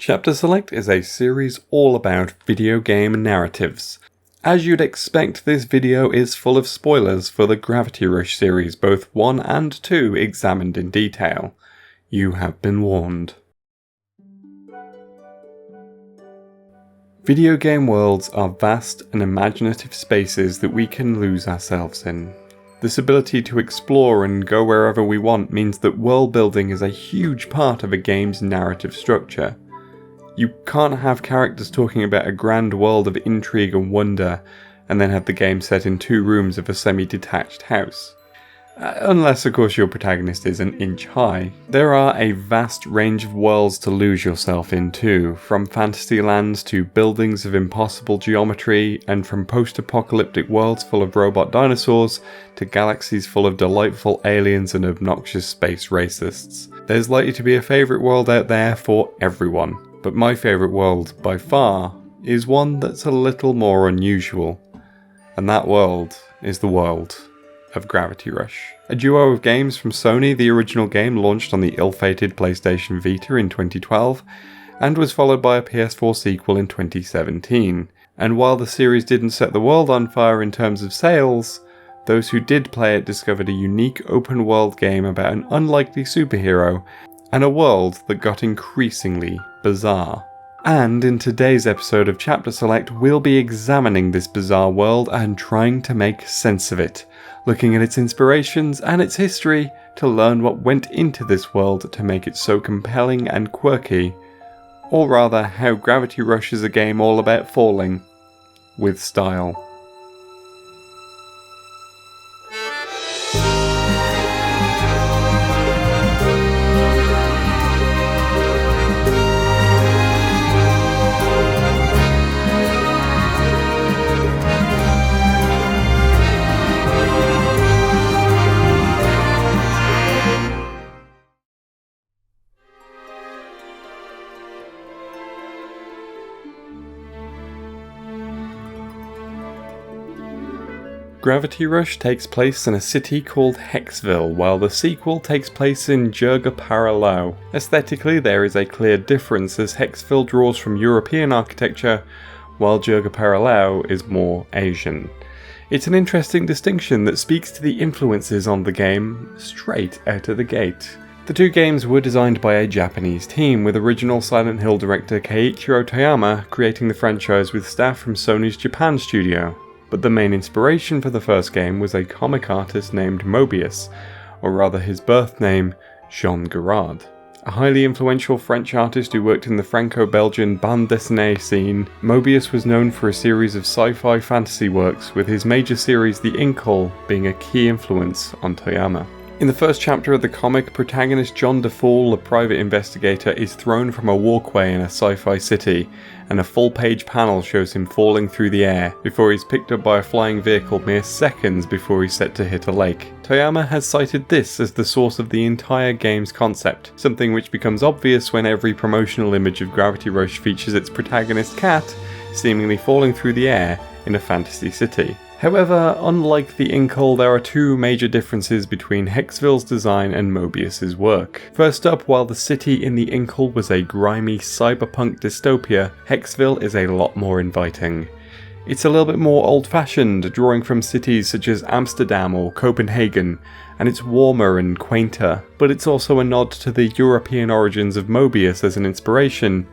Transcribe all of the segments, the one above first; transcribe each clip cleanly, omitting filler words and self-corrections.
Chapter Select is a series all about video game narratives. As you'd expect, this video is full of spoilers for the Gravity Rush series, both 1 and 2 examined in detail. You have been warned. Video game worlds are vast and imaginative spaces that we can lose ourselves in. This ability to explore and go wherever we want means that world building is a huge part of a game's narrative structure. You can't have characters talking about a grand world of intrigue and wonder, and then have the game set in 2 rooms of a semi-detached house. Unless, of course, your protagonist is an inch high. There are a vast range of worlds to lose yourself in too, from fantasy lands to buildings of impossible geometry, and from post-apocalyptic worlds full of robot dinosaurs to galaxies full of delightful aliens and obnoxious space racists. There's likely to be a favourite world out there for everyone. But my favourite world, by far, is one that's a little more unusual. And that world is the world of Gravity Rush. A duo of games from Sony, the original game launched on the ill-fated PlayStation Vita in 2012, and was followed by a PS4 sequel in 2017. And while the series didn't set the world on fire in terms of sales, those who did play it discovered a unique open-world game about an unlikely superhero, and a world that got increasingly bizarre. And in today's episode of Chapter Select, we'll be examining this bizarre world and trying to make sense of it, looking at its inspirations and its history to learn what went into this world to make it so compelling and quirky, or rather how Gravity Rush is a game all about falling with style. Gravity Rush takes place in a city called Hexville, while the sequel takes place in Jirga Paralau. Aesthetically, there is a clear difference as Hexville draws from European architecture, while Jirga Paralau is more Asian. It's an interesting distinction that speaks to the influences on the game straight out of the gate. The 2 games were designed by a Japanese team, with original Silent Hill director Keiichiro Toyama creating the franchise with staff from Sony's Japan studio. But the main inspiration for the first game was a comic artist named Mobius, or rather his birth name, Jean Giraud. A highly influential French artist who worked in the Franco-Belgian bande dessinée scene, Mobius was known for a series of sci-fi fantasy works, with his major series The Inkle being a key influence on Toyama. In the first chapter of the comic, protagonist John DeFaul, a private investigator, is thrown from a walkway in a sci-fi city, and a full-page panel shows him falling through the air before he's picked up by a flying vehicle mere seconds before he's set to hit a lake. Toyama has cited this as the source of the entire game's concept, something which becomes obvious when every promotional image of Gravity Rush features its protagonist Cat seemingly falling through the air in a fantasy city. However, unlike the Inkle, there are 2 major differences between Hexville's design and Mobius's work. First up, while the city in the Inkle was a grimy cyberpunk dystopia, Hexville is a lot more inviting. It's a little bit more old-fashioned, drawing from cities such as Amsterdam or Copenhagen, and it's warmer and quainter, but it's also a nod to the European origins of Mobius as an inspiration,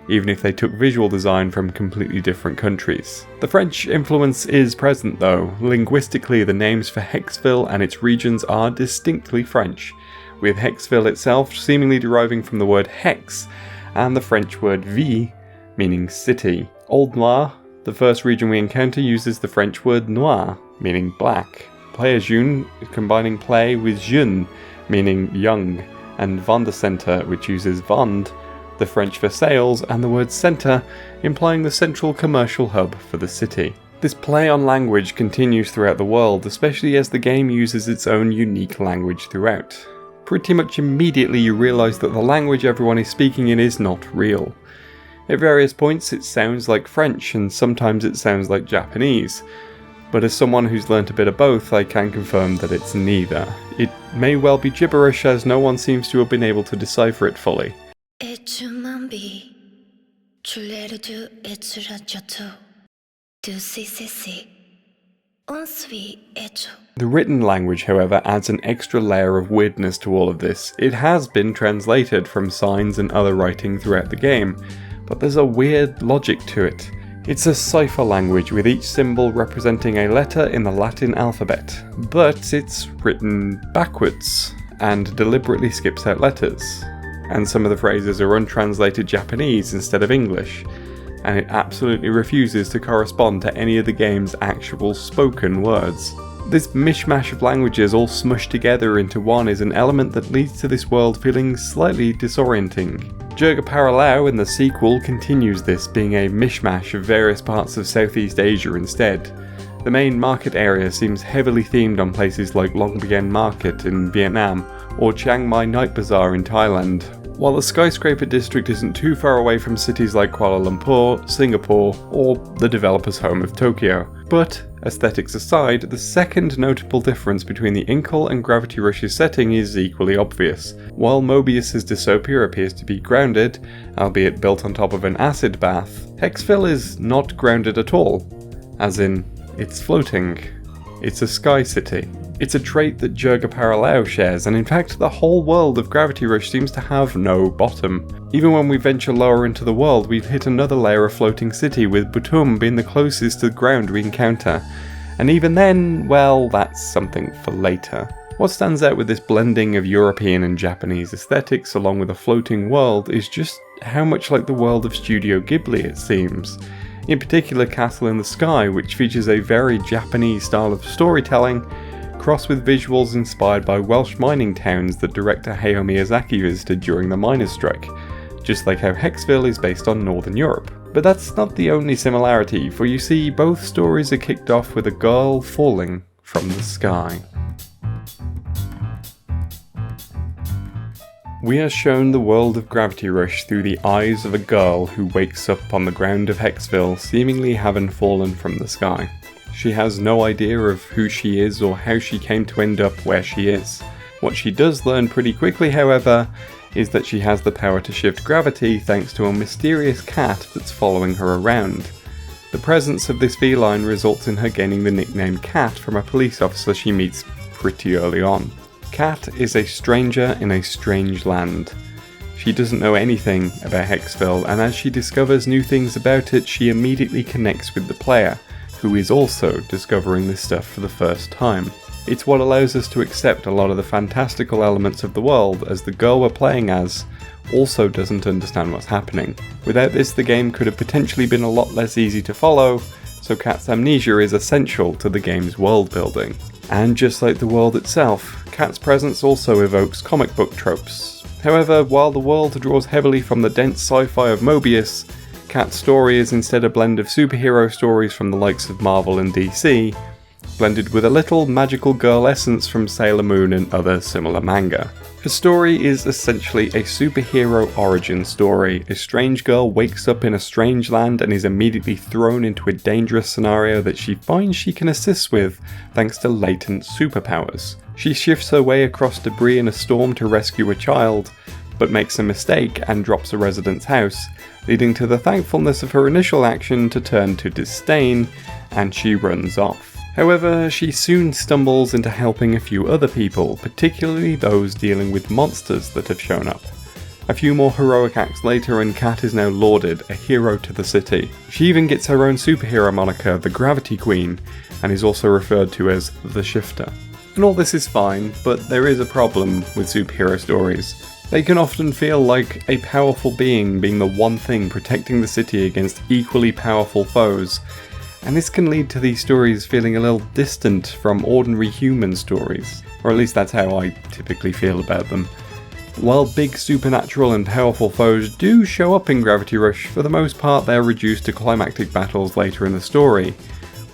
even if they took visual design from completely different countries. The French influence is present though. Linguistically, the names for Hexville and its regions are distinctly French, with Hexville itself seemingly deriving from the word hex, and the French word ville, meaning city. Old Noir, the first region we encounter, uses the French word noir, meaning black. Player Jeune combining play with jeune, meaning young, and Vendecenter, which uses vend, the French for sales, and the word centre, implying the central commercial hub for the city. This play on language continues throughout the world, especially as the game uses its own unique language throughout. Pretty much immediately you realise that the language everyone is speaking in is not real. At various points it sounds like French, and sometimes it sounds like Japanese, but as someone who's learnt a bit of both, I can confirm that it's neither. It may well be gibberish, as no one seems to have been able to decipher it fully. Tu l'aides du et tu rajoutes du CCC. Ensuite, et The written language, however, adds an extra layer of weirdness to all of this. It has been translated from signs and other writing throughout the game, but there's a weird logic to it. It's a cipher language with each symbol representing a letter in the Latin alphabet, but it's written backwards and deliberately skips out letters. And some of the phrases are untranslated Japanese instead of English, and it absolutely refuses to correspond to any of the game's actual spoken words. This mishmash of languages all smushed together into one is an element that leads to this world feeling slightly disorienting. Jirga Paralau in the sequel continues this, being a mishmash of various parts of Southeast Asia instead. The main market area seems heavily themed on places like Long Bien Market in Vietnam or Chiang Mai Night Bazaar in Thailand, while the skyscraper district isn't too far away from cities like Kuala Lumpur, Singapore, or the developer's home of Tokyo. But, aesthetics aside, the second notable difference between the Inkle and Gravity Rush's setting is equally obvious. While Mobius's dystopia appears to be grounded, albeit built on top of an acid bath, Hexville is not grounded at all. As in, it's floating. It's a sky city. It's a trait that Jirga Paralau shares, and in fact the whole world of Gravity Rush seems to have no bottom. Even when we venture lower into the world, we've hit another layer of floating city, with Butum being the closest to the ground we encounter. And even then, well, that's something for later. What stands out with this blending of European and Japanese aesthetics along with a floating world is just how much like the world of Studio Ghibli it seems. In particular Castle in the Sky, which features a very Japanese style of storytelling, crossed with visuals inspired by Welsh mining towns that director Hayao Miyazaki visited during the miners' strike, just like how Hexville is based on Northern Europe. But that's not the only similarity, for you see, both stories are kicked off with a girl falling from the sky. We are shown the world of Gravity Rush through the eyes of a girl who wakes up on the ground of Hexville, seemingly having fallen from the sky. She has no idea of who she is or how she came to end up where she is. What she does learn pretty quickly, however, is that she has the power to shift gravity thanks to a mysterious cat that's following her around. The presence of this feline results in her gaining the nickname Cat from a police officer she meets pretty early on. Cat is a stranger in a strange land. She doesn't know anything about Hexville, and as she discovers new things about it, she immediately connects with the player, who is also discovering this stuff for the first time. It's what allows us to accept a lot of the fantastical elements of the world, as the girl we're playing as also doesn't understand what's happening. Without this, the game could have potentially been a lot less easy to follow, so Cat's amnesia is essential to the game's world building. And just like the world itself, Cat's presence also evokes comic book tropes. However, while the world draws heavily from the dense sci-fi of Mobius, Cat's story is instead a blend of superhero stories from the likes of Marvel and DC, blended with a little magical girl essence from Sailor Moon and other similar manga. The story is essentially a superhero origin story. A strange girl wakes up in a strange land and is immediately thrown into a dangerous scenario that she finds she can assist with thanks to latent superpowers. She shifts her way across debris in a storm to rescue a child, but makes a mistake and drops a resident's house, leading to the thankfulness of her initial action to turn to disdain, and she runs off. However, she soon stumbles into helping a few other people, particularly those dealing with monsters that have shown up. A few more heroic acts later and Cat is now lauded, a hero to the city. She even gets her own superhero moniker, the Gravity Queen, and is also referred to as the Shifter. And all this is fine, but there is a problem with superhero stories. They can often feel like a powerful being the one thing protecting the city against equally powerful foes, and this can lead to these stories feeling a little distant from ordinary human stories, or at least that's how I typically feel about them. While big supernatural and powerful foes do show up in Gravity Rush, for the most part they're reduced to climactic battles later in the story,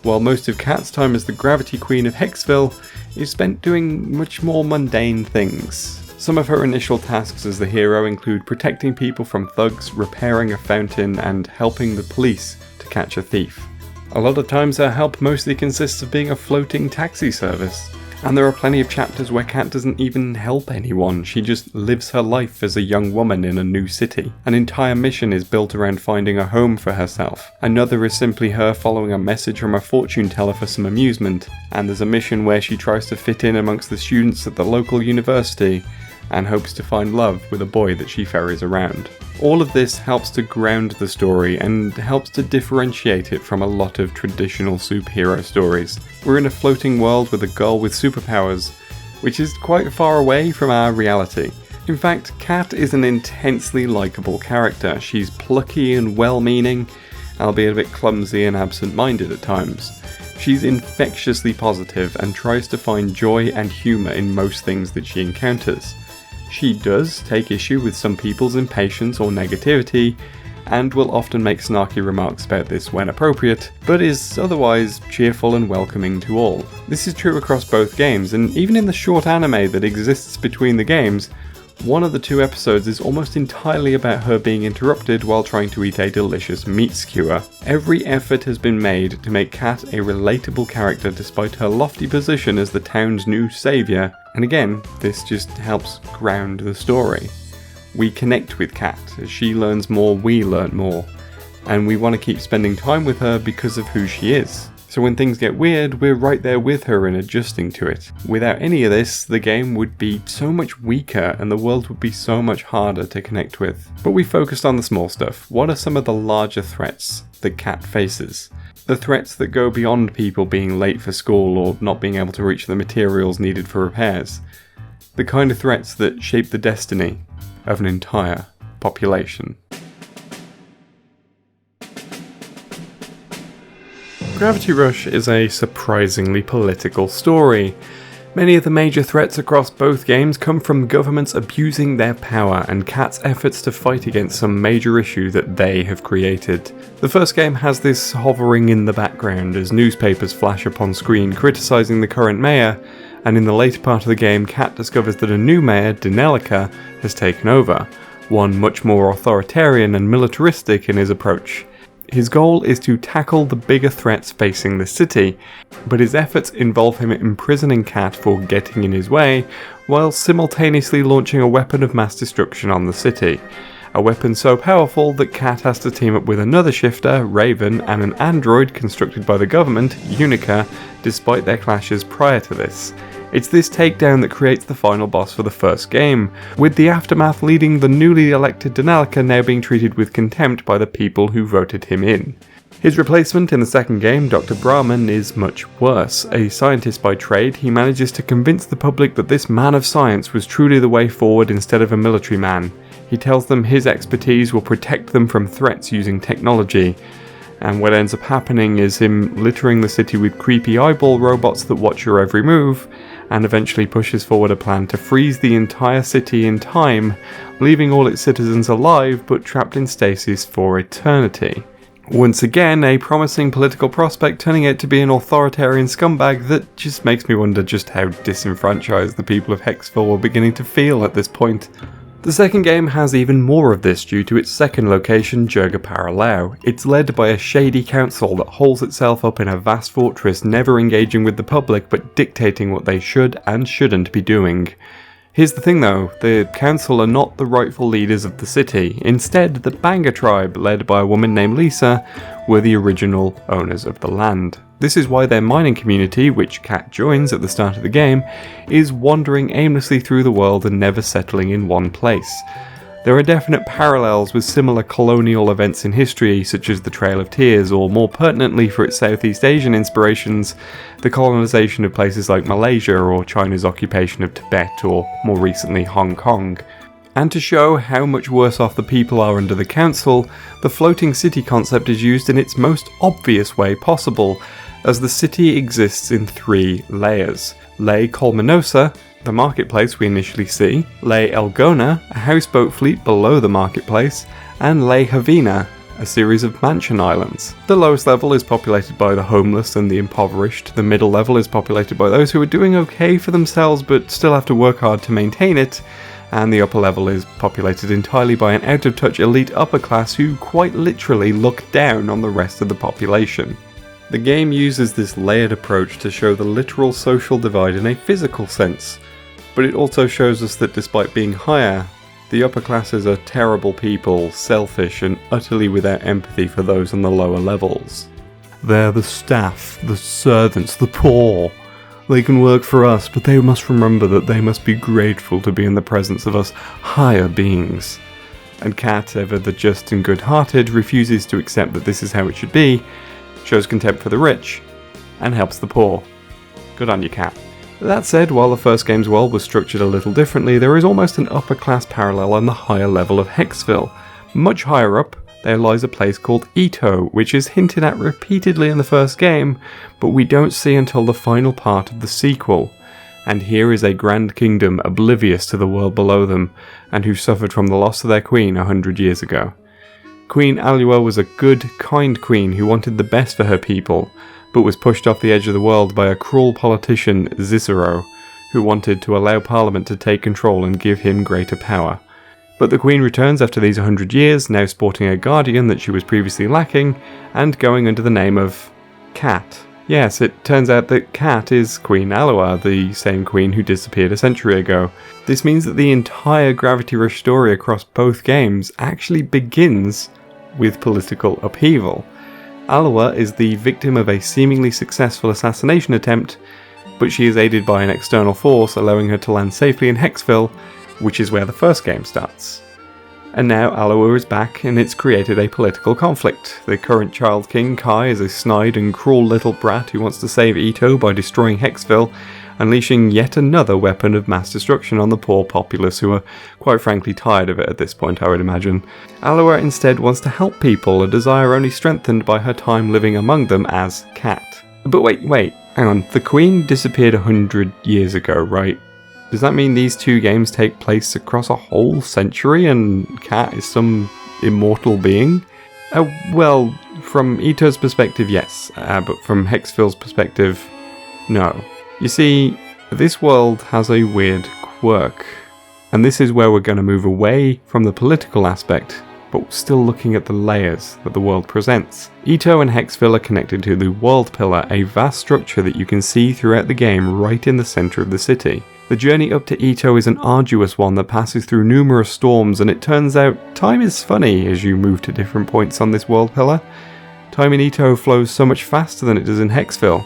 while most of Cat's time as the Gravity Queen of Hexville is spent doing much more mundane things. Some of her initial tasks as the hero include protecting people from thugs, repairing a fountain, and helping the police to catch a thief. A lot of times her help mostly consists of being a floating taxi service. And there are plenty of chapters where Kat doesn't even help anyone, she just lives her life as a young woman in a new city. An entire mission is built around finding a home for herself. Another is simply her following a message from a fortune teller for some amusement. And there's a mission where she tries to fit in amongst the students at the local university and hopes to find love with a boy that she ferries around. All of this helps to ground the story and helps to differentiate it from a lot of traditional superhero stories. We're in a floating world with a girl with superpowers, which is quite far away from our reality. In fact, Kat is an intensely likeable character. She's plucky and well-meaning, albeit a bit clumsy and absent-minded at times. She's infectiously positive and tries to find joy and humour in most things that she encounters. She does take issue with some people's impatience or negativity, and will often make snarky remarks about this when appropriate, but is otherwise cheerful and welcoming to all. This is true across both games, and even in the short anime that exists between the games, one of the two episodes is almost entirely about her being interrupted while trying to eat a delicious meat skewer. Every effort has been made to make Kat a relatable character despite her lofty position as the town's new saviour, and again, this just helps ground the story. We connect with Kat. As she learns more, we learn more, and we want to keep spending time with her because of who she is. So when things get weird, we're right there with her and adjusting to it. Without any of this, the game would be so much weaker and the world would be so much harder to connect with. But we focused on the small stuff. What are some of the larger threats that Kat faces? The threats that go beyond people being late for school or not being able to reach the materials needed for repairs. The kind of threats that shape the destiny of an entire population. Gravity Rush is a surprisingly political story. Many of the major threats across both games come from governments abusing their power and Kat's efforts to fight against some major issue that they have created. The first game has this hovering in the background as newspapers flash up on screen criticising the current mayor, and in the later part of the game Kat discovers that a new mayor, Denelica, has taken over, one much more authoritarian and militaristic in his approach. His goal is to tackle the bigger threats facing the city, but his efforts involve him imprisoning Kat for getting in his way, while simultaneously launching a weapon of mass destruction on the city. A weapon so powerful that Kat has to team up with another shifter, Raven, and an android constructed by the government, Unica, despite their clashes prior to this. It's this takedown that creates the final boss for the first game, with the aftermath leading the newly elected Denelica now being treated with contempt by the people who voted him in. His replacement in the second game, Dr. Brahman, is much worse. A scientist by trade, he manages to convince the public that this man of science was truly the way forward instead of a military man. He tells them his expertise will protect them from threats using technology. And what ends up happening is him littering the city with creepy eyeball robots that watch your every move, and eventually pushes forward a plan to freeze the entire city in time, leaving all its citizens alive but trapped in stasis for eternity. Once again, a promising political prospect turning out to be an authoritarian scumbag that just makes me wonder just how disenfranchised the people of Hexville were beginning to feel at this point. The second game has even more of this due to its second location, Jurga. It's led by a shady council that holds itself up in a vast fortress, never engaging with the public but dictating what they should and shouldn't be doing. Here's the thing though, the council are not the rightful leaders of the city. Instead, the Banga tribe, led by a woman named Lisa, were the original owners of the land. This is why their mining community, which Kat joins at the start of the game, is wandering aimlessly through the world and never settling in one place. There are definite parallels with similar colonial events in history, such as the Trail of Tears, or more pertinently for its Southeast Asian inspirations, the colonization of places like Malaysia or China's occupation of Tibet, or more recently Hong Kong. And to show how much worse off the people are under the council, the floating city concept is used in its most obvious way possible, as the city exists in 3 layers. Ley Colmenosa, the marketplace we initially see, Ley Elgona, a houseboat fleet below the marketplace, and Ley Havina, a series of mansion islands. The lowest level is populated by the homeless and the impoverished, the middle level is populated by those who are doing okay for themselves but still have to work hard to maintain it, and the upper level is populated entirely by an out-of-touch elite upper class who quite literally look down on the rest of the population. The game uses this layered approach to show the literal social divide in a physical sense, but it also shows us that despite being higher, the upper classes are terrible people, selfish and utterly without empathy for those on the lower levels. They're the staff, the servants, the poor. They can work for us, but they must remember that they must be grateful to be in the presence of us higher beings. And Kat, ever the just and good-hearted, refuses to accept that this is how it should be, shows contempt for the rich, and helps the poor. Good on you, Kat. That said, while the first game's world was structured a little differently, there is almost an upper-class parallel on the higher level of Hexville. Much higher up, there lies a place called Ito, which is hinted at repeatedly in the first game, but we don't see until the final part of the sequel. And here is a grand kingdom oblivious to the world below them, and who suffered from the loss of their queen 100 years ago. Queen Alua was a good, kind queen who wanted the best for her people, but was pushed off the edge of the world by a cruel politician, Cicero, who wanted to allow Parliament to take control and give him greater power. But the Queen returns after these 100 years, now sporting a guardian that she was previously lacking, and going under the name of Kat. Yes, it turns out that Kat is Queen Alua, the same queen who disappeared a century ago. This means that the entire Gravity Rush story across both games actually begins with political upheaval. Alua is the victim of a seemingly successful assassination attempt, but she is aided by an external force allowing her to land safely in Hexville, which is where the first game starts. And now Alua is back, and it's created a political conflict. The current Child King, Kai, is a snide and cruel little brat who wants to save Ito by destroying Hexville, unleashing yet another weapon of mass destruction on the poor populace who are quite frankly tired of it at this point, I would imagine. Alua instead wants to help people, a desire only strengthened by her time living among them as Kat. But wait, hang on, the Queen disappeared 100 years ago, right? Does that mean these two games take place across a whole century and Kat is some immortal being? Well, from Ito's perspective, yes, but from Hexville's perspective, no. You see, this world has a weird quirk, and this is where we're going to move away from the political aspect, but still looking at the layers that the world presents. Ito and Hexville are connected to the World Pillar, a vast structure that you can see throughout the game right in the centre of the city. The journey up to Ito is an arduous one that passes through numerous storms, and it turns out time is funny as you move to different points on this World Pillar. Time in Ito flows so much faster than it does in Hexville.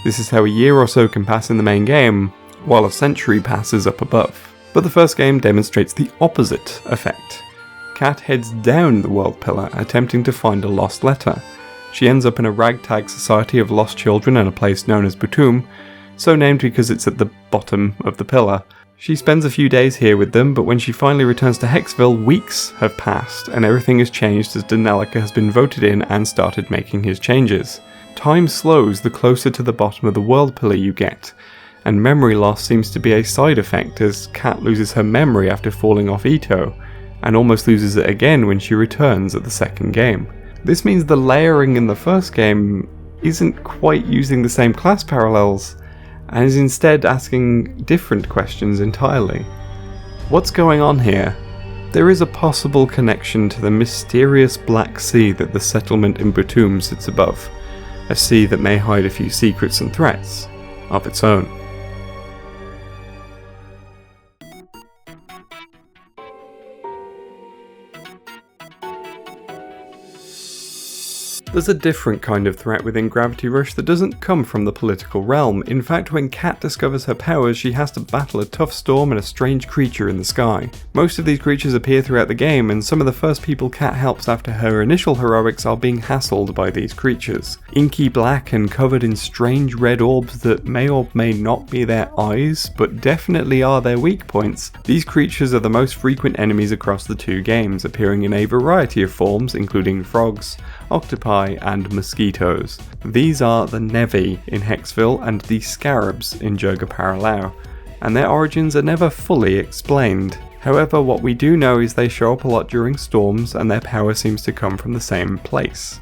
This is how a year or so can pass in the main game, while a century passes up above. But the first game demonstrates the opposite effect. Kat heads down the World Pillar, attempting to find a lost letter. She ends up in a ragtag society of lost children in a place known as Batum, so named because it's at the bottom of the pillar. She spends a few days here with them, but when she finally returns to Hexville, weeks have passed, and everything has changed as Danelica has been voted in and started making his changes. Time slows the closer to the bottom of the World Pillar you get, and memory loss seems to be a side effect as Kat loses her memory after falling off Ito, and almost loses it again when she returns at the second game. This means the layering in the first game isn't quite using the same class parallels, and is instead asking different questions entirely. What's going on here? There is a possible connection to the mysterious Black Sea that the settlement in Batum sits above. A sea that may hide a few secrets and threats of its own. There's a different kind of threat within Gravity Rush that doesn't come from the political realm. In fact, when Kat discovers her powers, she has to battle a tough storm and a strange creature in the sky. Most of these creatures appear throughout the game, and some of the first people Kat helps after her initial heroics are being hassled by these creatures. Inky black and covered in strange red orbs that may or may not be their eyes, but definitely are their weak points. These creatures are the most frequent enemies across the two games, appearing in a variety of forms, including frogs, octopi, and mosquitoes. These are the Nevi in Hexville and the Scarabs in Jirga Paralau, and their origins are never fully explained. However, what we do know is they show up a lot during storms, and their power seems to come from the same place.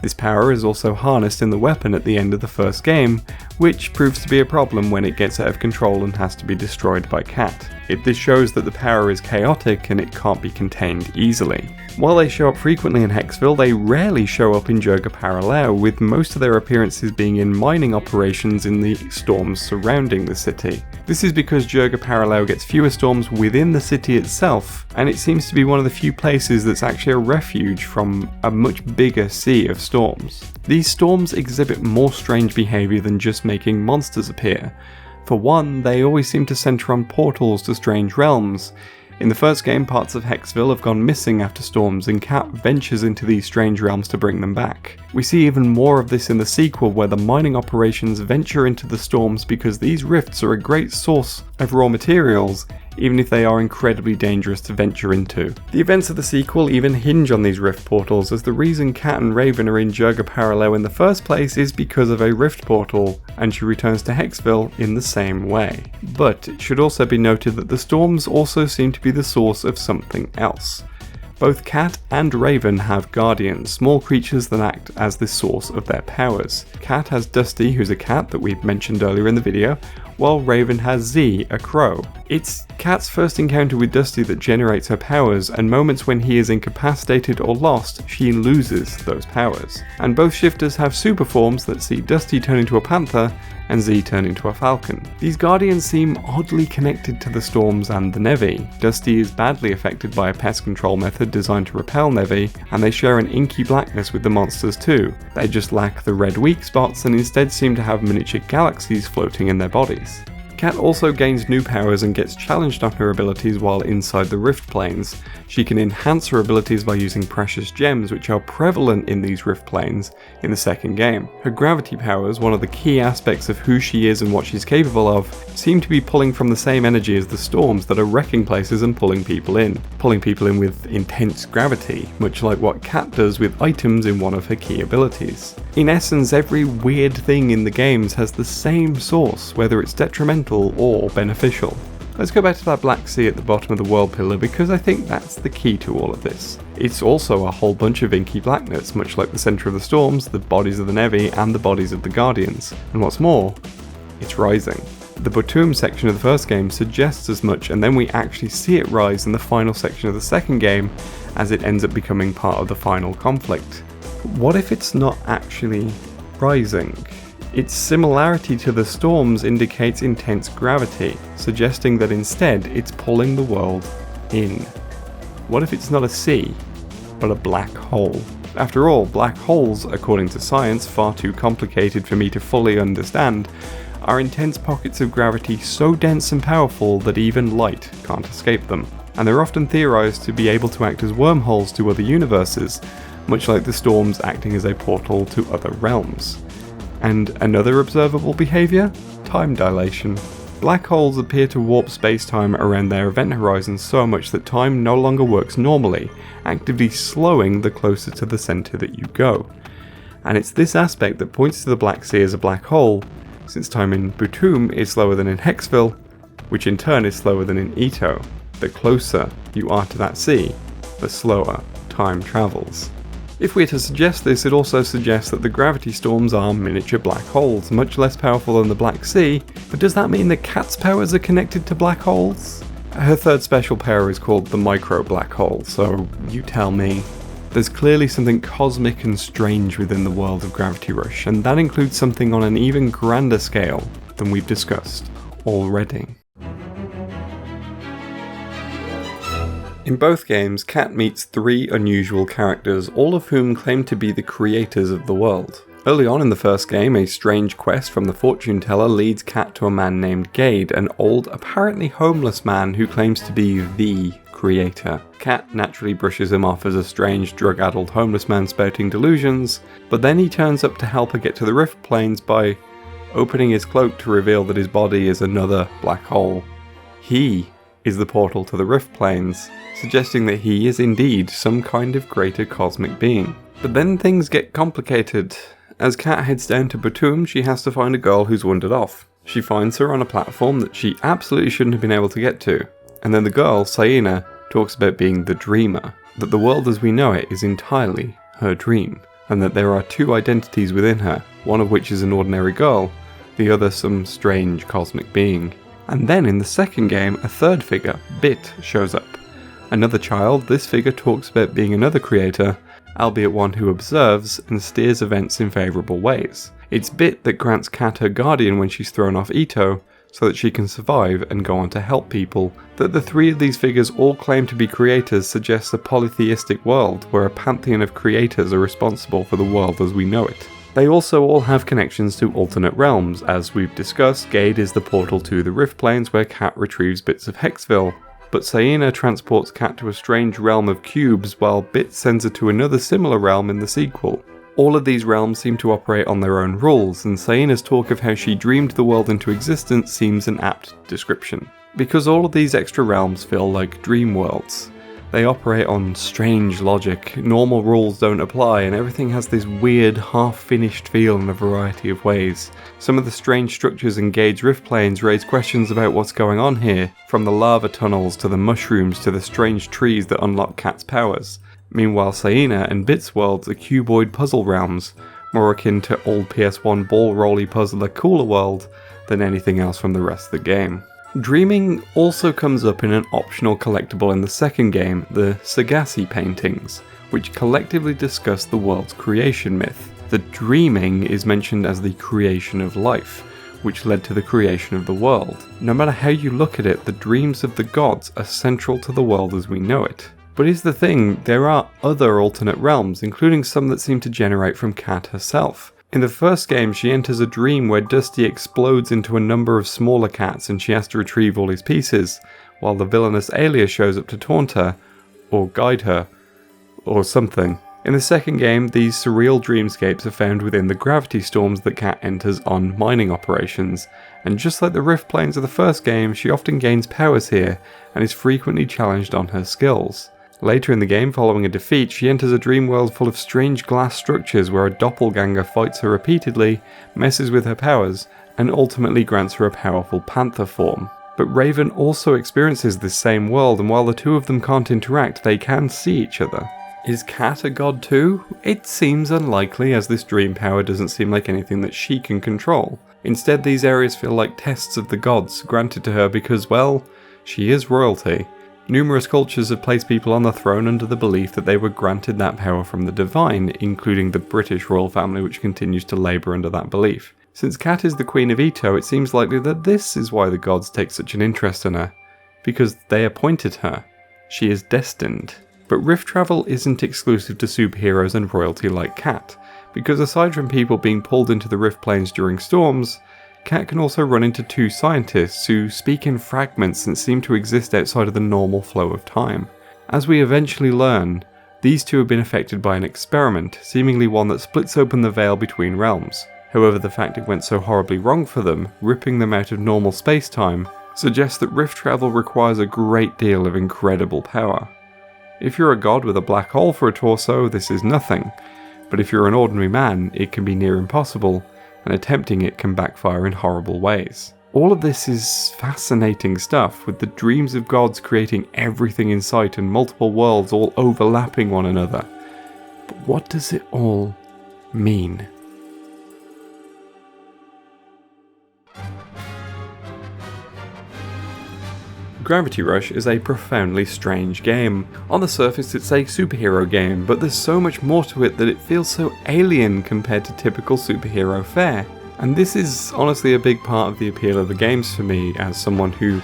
This power is also harnessed in the weapon at the end of the first game, which proves to be a problem when it gets out of control and has to be destroyed by Kat. This shows that the power is chaotic and it can't be contained easily. While they show up frequently in Hexville, they rarely show up in Jirga Parallel, with most of their appearances being in mining operations in the storms surrounding the city. This is because Jirga Parallel gets fewer storms within the city itself, and it seems to be one of the few places that's actually a refuge from a much bigger sea of storms. These storms exhibit more strange behaviour than just making monsters appear. For one, they always seem to centre on portals to strange realms. In the first game, parts of Hexville have gone missing after storms, and Kat ventures into these strange realms to bring them back. We see even more of this in the sequel, where the mining operations venture into the storms because these rifts are a great source of raw materials, even if they are incredibly dangerous to venture into. The events of the sequel even hinge on these rift portals, as the reason Kat and Raven are in Jirga Parallel in the first place is because of a rift portal, and she returns to Hexville in the same way. But it should also be noted that the storms also seem to be the source of something else. Both Kat and Raven have guardians, small creatures that act as the source of their powers. Kat has Dusty, who's a cat that we've mentioned earlier in the video, while Raven has Z, a crow. It's Kat's first encounter with Dusty that generates her powers, and moments when he is incapacitated or lost, she loses those powers. And both shifters have super forms that see Dusty turn into a panther and Z turn into a falcon. These guardians seem oddly connected to the storms and the Nevi. Dusty is badly affected by a pest control method designed to repel Nevi, and they share an inky blackness with the monsters too. They just lack the red weak spots and instead seem to have miniature galaxies floating in their bodies. Kat also gains new powers and gets challenged on her abilities while inside the rift planes. She can enhance her abilities by using precious gems, which are prevalent in these rift planes in the second game. Her gravity powers, one of the key aspects of who she is and what she's capable of, seem to be pulling from the same energy as the storms that are wrecking places and pulling people in with intense gravity, much like what Kat does with items in one of her key abilities. In essence, every weird thing in the games has the same source, whether it's detrimental or beneficial. Let's go back to that black sea at the bottom of the world pillar, because I think that's the key to all of this. It's also a whole bunch of inky blackness, much like the centre of the storms, the bodies of the Nevi, and the bodies of the Guardians. And what's more, it's rising. The Batum section of the first game suggests as much, and then we actually see it rise in the final section of the second game, as it ends up becoming part of the final conflict. What if it's not actually rising? Its similarity to the storms indicates intense gravity, suggesting that instead it's pulling the world in. What if it's not a sea, but a black hole? After all, black holes, according to science far too complicated for me to fully understand, are intense pockets of gravity so dense and powerful that even light can't escape them. And they're often theorized to be able to act as wormholes to other universes, much like the storms acting as a portal to other realms. And another observable behaviour? Time dilation. Black holes appear to warp space-time around their event horizons so much that time no longer works normally, actively slowing the closer to the centre that you go. And it's this aspect that points to the Black Sea as a black hole, since time in Batum is slower than in Hexville, which in turn is slower than in Ito. The closer you are to that sea, the slower time travels. If we're to suggest this, it also suggests that the gravity storms are miniature black holes, much less powerful than the Black Sea, but does that mean that Kat's powers are connected to black holes? Her third special power is called the micro black hole, so you tell me. There's clearly something cosmic and strange within the world of Gravity Rush, and that includes something on an even grander scale than we've discussed already. In both games, Kat meets three unusual characters, all of whom claim to be the creators of the world. Early on in the first game, a strange quest from the fortune teller leads Kat to a man named Gade, an old, apparently homeless man who claims to be the creator. Kat naturally brushes him off as a strange, drug-addled homeless man spouting delusions, but then he turns up to help her get to the rift planes by opening his cloak to reveal that his body is another black hole. He is the portal to the rift planes, suggesting that he is indeed some kind of greater cosmic being. But then things get complicated. As Kat heads down to Batum, she has to find a girl who's wandered off. She finds her on a platform that she absolutely shouldn't have been able to get to. And then the girl, Saina, talks about being the dreamer, that the world as we know it is entirely her dream, and that there are two identities within her, one of which is an ordinary girl, the other some strange cosmic being. And then in the second game, a third figure, Bit, shows up. Another child, this figure talks about being another creator, albeit one who observes and steers events in favourable ways. It's Bit that grants Kat her guardian when she's thrown off Ito, so that she can survive and go on to help people. That the three of these figures all claim to be creators suggests a polytheistic world where a pantheon of creators are responsible for the world as we know it. They also all have connections to alternate realms. As we've discussed, Gade is the portal to the Rift Plains where Kat retrieves bits of Hexville, but Saina transports Kat to a strange realm of cubes while Bit sends her to another similar realm in the sequel. All of these realms seem to operate on their own rules, and Saina's talk of how she dreamed the world into existence seems an apt description. Because all of these extra realms feel like dream worlds. They operate on strange logic, normal rules don't apply, and everything has this weird, half-finished feel in a variety of ways. Some of the strange structures in Gade's Rift Plains raise questions about what's going on here, from the lava tunnels to the mushrooms to the strange trees that unlock Kat's powers. Meanwhile, Saina and Bit's worlds are cuboid puzzle realms, more akin to old PS1 ball-rolly puzzler Cooler World than anything else from the rest of the game. Dreaming also comes up in an optional collectible in the second game, the Sagasi paintings, which collectively discuss the world's creation myth. The dreaming is mentioned as the creation of life, which led to the creation of the world. No matter how you look at it, the dreams of the gods are central to the world as we know it. But here's the thing, there are other alternate realms, including some that seem to generate from Kat herself. In the first game, she enters a dream where Dusty explodes into a number of smaller cats and she has to retrieve all his pieces, while the villainous Alia shows up to taunt her, or guide her, or something. In the second game, these surreal dreamscapes are found within the gravity storms that Kat enters on mining operations, and just like the Rift Plains of the first game, she often gains powers here, and is frequently challenged on her skills. Later in the game, following a defeat, she enters a dream world full of strange glass structures where a doppelganger fights her repeatedly, messes with her powers, and ultimately grants her a powerful panther form. But Raven also experiences this same world, and while the two of them can't interact, they can see each other. Is Kat a god too? It seems unlikely, as this dream power doesn't seem like anything that she can control. Instead, these areas feel like tests of the gods granted to her because, well, she is royalty. Numerous cultures have placed people on the throne under the belief that they were granted that power from the divine, including the British royal family, which continues to labour under that belief. Since Kat is the Queen of Ito, it seems likely that this is why the gods take such an interest in her, because they appointed her. She is destined. But rift travel isn't exclusive to superheroes and royalty like Kat, because aside from people being pulled into the Rift Plains during storms, Kat can also run into two scientists who speak in fragments and seem to exist outside of the normal flow of time. As we eventually learn, these two have been affected by an experiment, seemingly one that splits open the veil between realms. However, the fact it went so horribly wrong for them, ripping them out of normal space-time, suggests that rift travel requires a great deal of incredible power. If you're a god with a black hole for a torso, this is nothing, but if you're an ordinary man, it can be near impossible, and attempting it can backfire in horrible ways. All of this is fascinating stuff, with the dreams of gods creating everything in sight and multiple worlds all overlapping one another. But what does it all mean? Gravity Rush is a profoundly strange game. On the surface it's a superhero game, but there's so much more to it that it feels so alien compared to typical superhero fare. And this is honestly a big part of the appeal of the games for me, as someone who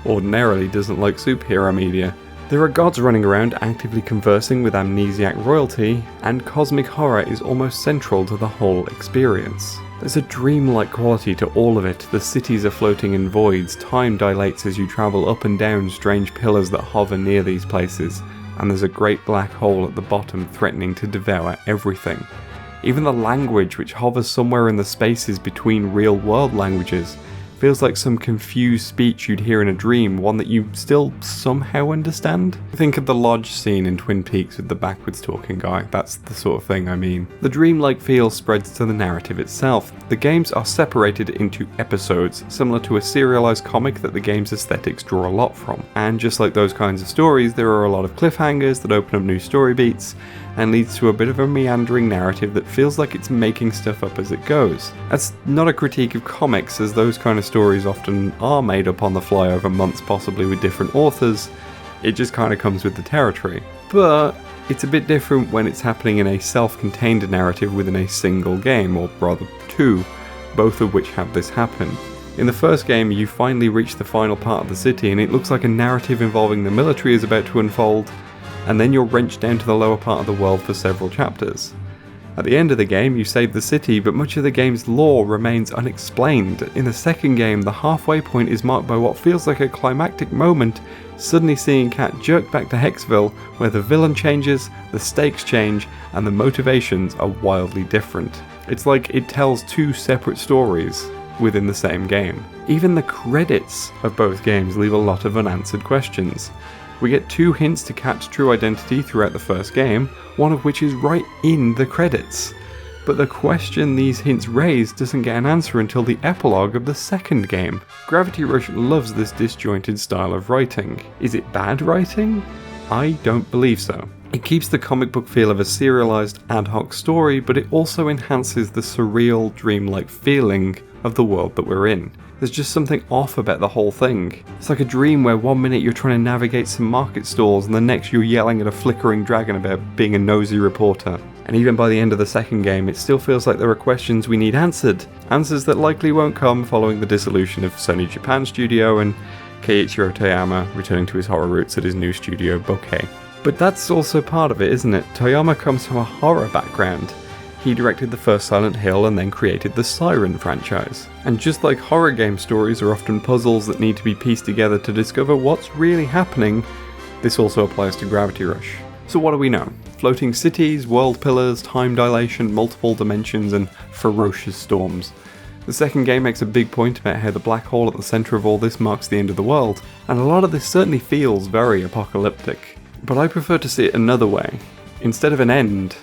ordinarily doesn't like superhero media. There are gods running around actively conversing with amnesiac royalty, and cosmic horror is almost central to the whole experience. There's a dreamlike quality to all of it. The cities are floating in voids, time dilates as you travel up and down strange pillars that hover near these places, and there's a great black hole at the bottom threatening to devour everything. Even the language, which hovers somewhere in the spaces between real-world languages, feels like some confused speech you'd hear in a dream, one that you still somehow understand. Think of the lodge scene in Twin Peaks with the backwards talking guy, that's the sort of thing I mean. The dreamlike feel spreads to the narrative itself. The games are separated into episodes, similar to a serialized comic that the game's aesthetics draw a lot from. And just like those kinds of stories, there are a lot of cliffhangers that open up new story beats, and leads to a bit of a meandering narrative that feels like it's making stuff up as it goes. That's not a critique of comics, as those kind of stories often are made up on the fly over months, possibly with different authors. It just kind of comes with the territory. But it's a bit different when it's happening in a self-contained narrative within a single game, or rather two, both of which have this happen. In the first game, you finally reach the final part of the city and it looks like a narrative involving the military is about to unfold, and then you're wrenched down to the lower part of the world for several chapters. At the end of the game, you save the city, but much of the game's lore remains unexplained. In the second game, the halfway point is marked by what feels like a climactic moment, suddenly seeing Kat jerked back to Hexville, where the villain changes, the stakes change, and the motivations are wildly different. It's like it tells two separate stories within the same game. Even the credits of both games leave a lot of unanswered questions. We get 2 hints to Kat's true identity throughout the first game, one of which is right in the credits. But the question these hints raise doesn't get an answer until the epilogue of the second game. Gravity Rush loves this disjointed style of writing. Is it bad writing? I don't believe so. It keeps the comic book feel of a serialized ad hoc story, but it also enhances the surreal, dreamlike feeling of the world that we're in. There's just something off about the whole thing. It's like a dream where one minute you're trying to navigate some market stalls and the next you're yelling at a flickering dragon about being a nosy reporter. And even by the end of the second game, it still feels like there are questions we need answered. Answers that likely won't come following the dissolution of Sony Japan Studio and Keiichiro Toyama returning to his horror roots at his new studio, Bokeh. But that's also part of it, isn't it? Toyama comes from a horror background. He directed the first Silent Hill and then created the Siren franchise. And just like horror game stories are often puzzles that need to be pieced together to discover what's really happening, this also applies to Gravity Rush. So what do we know? Floating cities, world pillars, time dilation, multiple dimensions, and ferocious storms. The second game makes a big point about how the black hole at the centre of all this marks the end of the world, and a lot of this certainly feels very apocalyptic. But I prefer to see it another way. Instead of an end,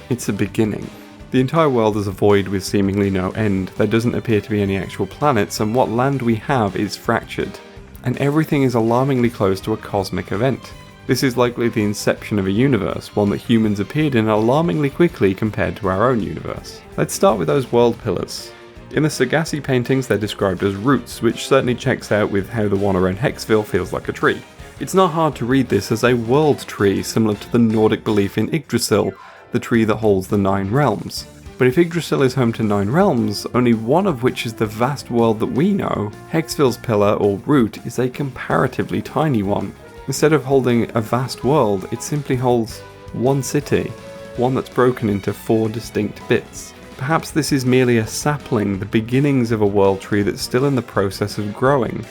it's a beginning. The entire world is a void with seemingly no end. There doesn't appear to be any actual planets, and what land we have is fractured. And everything is alarmingly close to a cosmic event. This is likely the inception of a universe, one that humans appeared in alarmingly quickly compared to our own universe. Let's start with those world pillars. In the Sagasi paintings they're described as roots, which certainly checks out with how the one around Hexville feels like a tree. It's not hard to read this as a world tree, similar to the Nordic belief in Yggdrasil, the tree that holds the 9 realms. But if Yggdrasil is home to 9 realms, only one of which is the vast world that we know, Hexville's pillar or root is a comparatively tiny one. Instead of holding a vast world, it simply holds one city, one that's broken into 4 distinct bits. Perhaps this is merely a sapling, the beginnings of a world tree that's still in the process of growing.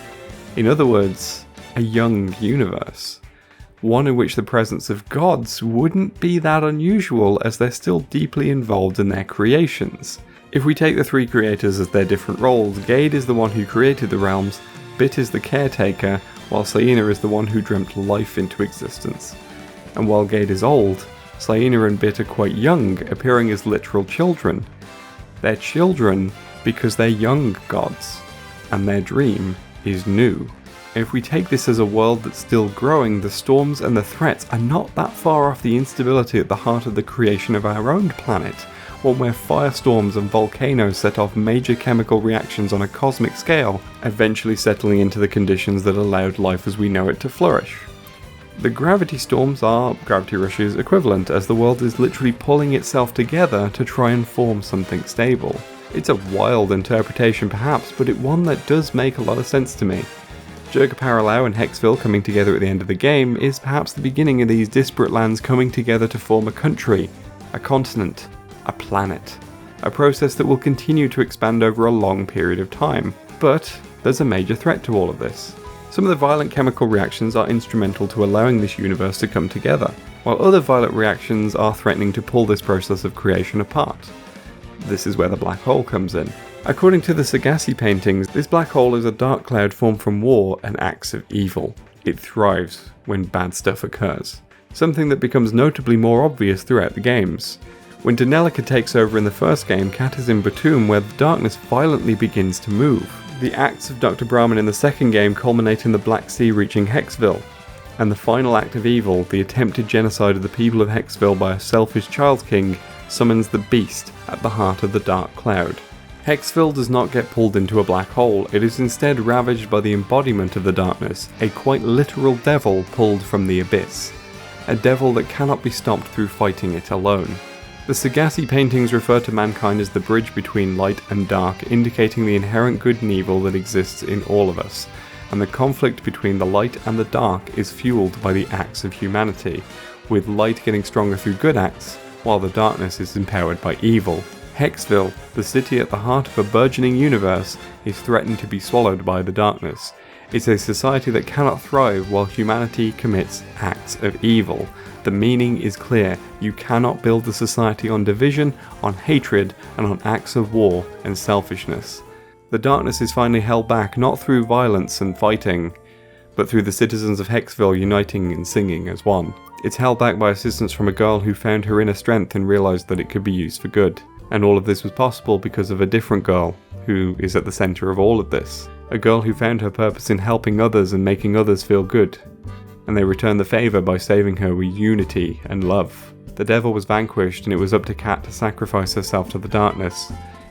In other words, a young universe. One in which the presence of gods wouldn't be that unusual as they're still deeply involved in their creations. If we take the 3 creators as their different roles, Gade is the one who created the realms, Bit is the caretaker, while Saina is the one who dreamt life into existence. And while Gade is old, Saina and Bit are quite young, appearing as literal children. They're children because they're young gods, and their dream is new. If we take this as a world that's still growing, the storms and the threats are not that far off the instability at the heart of the creation of our own planet, one where firestorms and volcanoes set off major chemical reactions on a cosmic scale, eventually settling into the conditions that allowed life as we know it to flourish. The gravity storms are Gravity Rush's equivalent, as the world is literally pulling itself together to try and form something stable. It's a wild interpretation perhaps, but it's one that does make a lot of sense to me. Jirga Paralau and Hexville coming together at the end of the game is perhaps the beginning of these disparate lands coming together to form a country, a continent, a planet. A process that will continue to expand over a long period of time. But there's a major threat to all of this. Some of the violent chemical reactions are instrumental to allowing this universe to come together, while other violent reactions are threatening to pull this process of creation apart. This is where the black hole comes in. According to the Sagasi paintings, this black hole is a dark cloud formed from war and acts of evil. It thrives when bad stuff occurs, something that becomes notably more obvious throughout the games. When Danelica takes over in the first game, Kat is in Batum, where the darkness violently begins to move. The acts of Dr. Brahman in the second game culminate in the Black Sea reaching Hexville, and the final act of evil, the attempted genocide of the people of Hexville by a selfish Child King, summons the Beast at the heart of the Dark Cloud. Hexville does not get pulled into a black hole, it is instead ravaged by the embodiment of the darkness, a quite literal devil pulled from the abyss. A devil that cannot be stopped through fighting it alone. The Sagasi paintings refer to mankind as the bridge between light and dark, indicating the inherent good and evil that exists in all of us, and the conflict between the light and the dark is fueled by the acts of humanity, with light getting stronger through good acts, while the darkness is empowered by evil. Hexville, the city at the heart of a burgeoning universe, is threatened to be swallowed by the darkness. It's a society that cannot thrive while humanity commits acts of evil. The meaning is clear: you cannot build a society on division, on hatred, and on acts of war and selfishness. The darkness is finally held back not through violence and fighting, but through the citizens of Hexville uniting and singing as one. It's held back by assistance from a girl who found her inner strength and realised that it could be used for good. And all of this was possible because of a different girl, who is at the centre of all of this. A girl who found her purpose in helping others and making others feel good. And they returned the favour by saving her with unity and love. The devil was vanquished, and it was up to Kat to sacrifice herself to the darkness,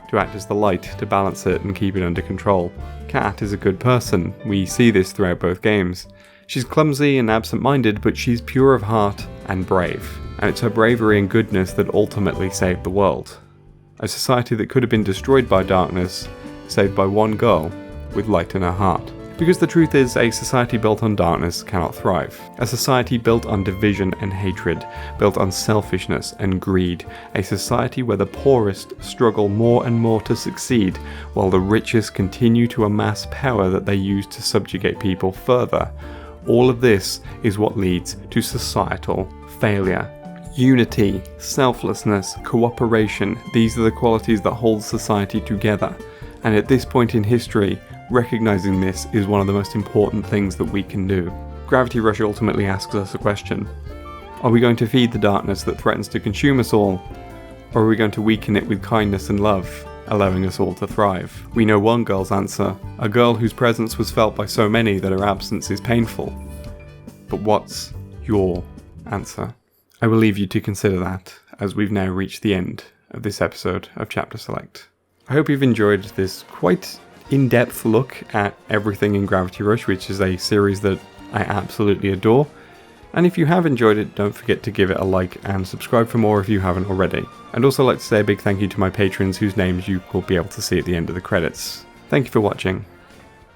to act as the light, to balance it and keep it under control. Kat is a good person. We see this throughout both games. She's clumsy and absent-minded, but she's pure of heart and brave. And it's her bravery and goodness that ultimately saved the world. A society that could have been destroyed by darkness, saved by one girl with light in her heart. Because the truth is, a society built on darkness cannot thrive. A society built on division and hatred, built on selfishness and greed. A society where the poorest struggle more and more to succeed, while the richest continue to amass power that they use to subjugate people further. All of this is what leads to societal failure. Unity, selflessness, cooperation, these are the qualities that hold society together. And at this point in history, recognizing this is one of the most important things that we can do. Gravity Rush ultimately asks us a question. Are we going to feed the darkness that threatens to consume us all? Or are we going to weaken it with kindness and love, allowing us all to thrive? We know one girl's answer, a girl whose presence was felt by so many that her absence is painful. But what's your answer? I will leave you to consider that, as we've now reached the end of this episode of Chapter Select. I hope you've enjoyed this quite in-depth look at everything in Gravity Rush, which is a series that I absolutely adore. And if you have enjoyed it, don't forget to give it a like and subscribe for more if you haven't already. I'd also like to say a big thank you to my patrons whose names you will be able to see at the end of the credits. Thank you for watching,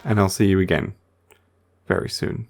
and I'll see you again very soon.